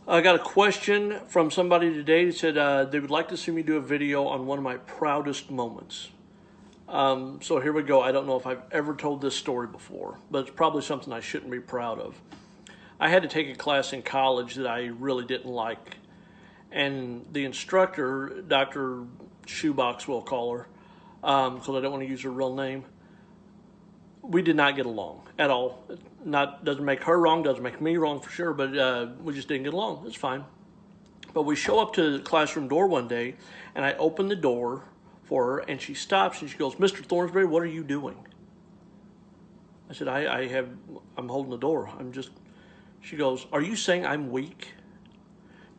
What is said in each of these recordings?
I got a question from somebody today that said they would like to see me do a video on one of my proudest moments. So here we go. I don't know if I've ever told this story before, but it's probably something I shouldn't be proud of. I had to take a class in college that I really didn't like. And the instructor, Dr. Shoebox, we'll call her, because I don't want to use her real name, we did not get along at all. Doesn't make her wrong, doesn't make me wrong for sure, but we just didn't get along. It's fine. But we show up to the classroom door one day, and I open the door for her, and she stops and she goes, "Mr. Thornsberry, what are you doing?" I said, I'm holding the door. She goes, "Are you saying I'm weak?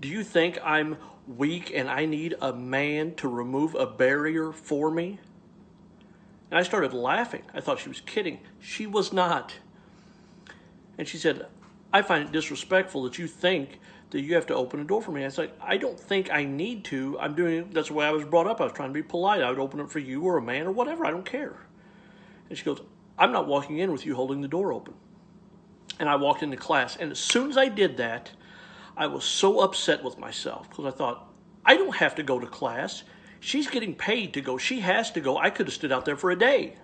Do you think I'm weak and I need a man to remove a barrier for me?" And I started laughing. I thought she was kidding. She was not. And she said, "I find it disrespectful that you think that you have to open a door for me." I was like, "I don't think I need to. That's the way I was brought up. I was trying to be polite. I would open it for you or a man or whatever. I don't care." And she goes, "I'm not walking in with you holding the door open." And I walked into class. And as soon as I did that, I was so upset with myself because I thought, I don't have to go to class. She's getting paid to go. She has to go. I could have stood out there for a day.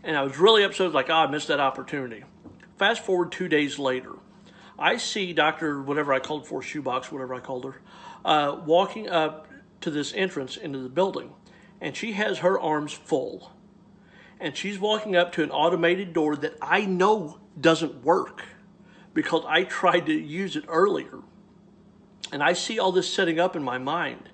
And I was really upset. I was like, I missed that opportunity. Fast forward 2 days later. I see Dr. whatever I called for, Shoebox, whatever I called her, walking up to this entrance into the building. And she has her arms full. And she's walking up to an automated door that I know doesn't work because I tried to use it earlier. And I see all this setting up in my mind.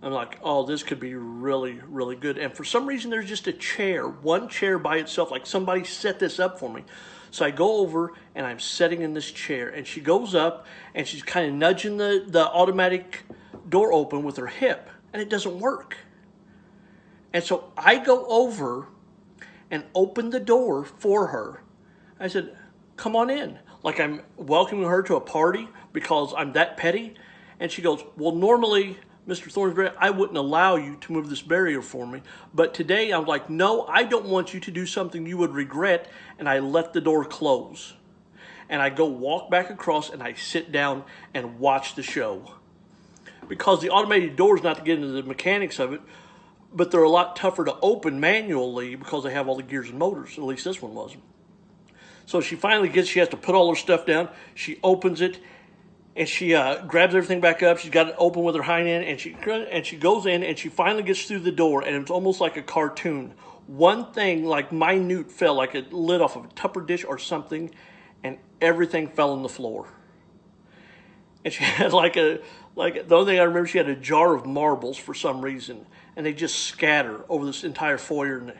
I'm like, oh, this could be really, really good. And for some reason, there's just a chair, one chair by itself, like somebody set this up for me. So I go over and I'm sitting in this chair, and she goes up and she's kind of nudging the automatic door open with her hip, and it doesn't work. And so I go over and open the door for her. I said, "Come on in." Like I'm welcoming her to a party because I'm that petty. And she goes, "Well, normally, Mr. Thornsberry, I wouldn't allow you to move this barrier for me. But today I'm like, no, I don't want you to do something you would regret." And I let the door close. And I go walk back across and I sit down and watch the show. Because the automated doors, not to get into the mechanics of it, but they're a lot tougher to open manually because they have all the gears and motors. At least this one was. So she finally she has to put all her stuff down. She opens it. And she grabs everything back up. She's got it open with her hind end, and she goes in, and she finally gets through the door, and it's almost like a cartoon. One thing, like minute, fell, like a lid off of a Tupper dish or something, and everything fell on the floor. And she had the only thing I remember, she had a jar of marbles for some reason, and they just scatter over this entire foyer.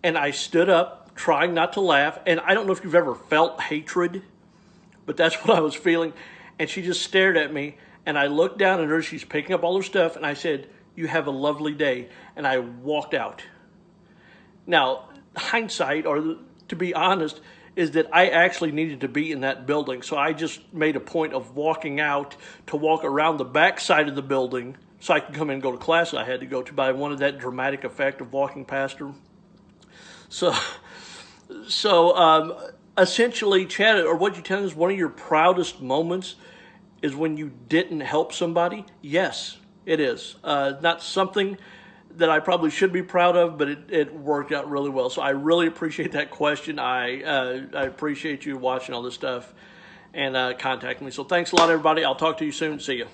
And I stood up, trying not to laugh, and I don't know if you've ever felt hatred, but that's what I was feeling. And she just stared at me, and I looked down at her. She's picking up all her stuff, and I said, "You have a lovely day." And I walked out. Now, hindsight, or to be honest, is that I actually needed to be in that building. So I just made a point of walking out to walk around the back side of the building so I could come in and go to class I had to go to, but I wanted that dramatic effect of walking past her. So essentially, Chad, or what you tell is one of your proudest moments is when you didn't help somebody. Yes, it is. Not something that I probably should be proud of, but it worked out really well. So I really appreciate that question. I appreciate you watching all this stuff and contacting me. So thanks a lot, everybody. I'll talk to you soon. See you.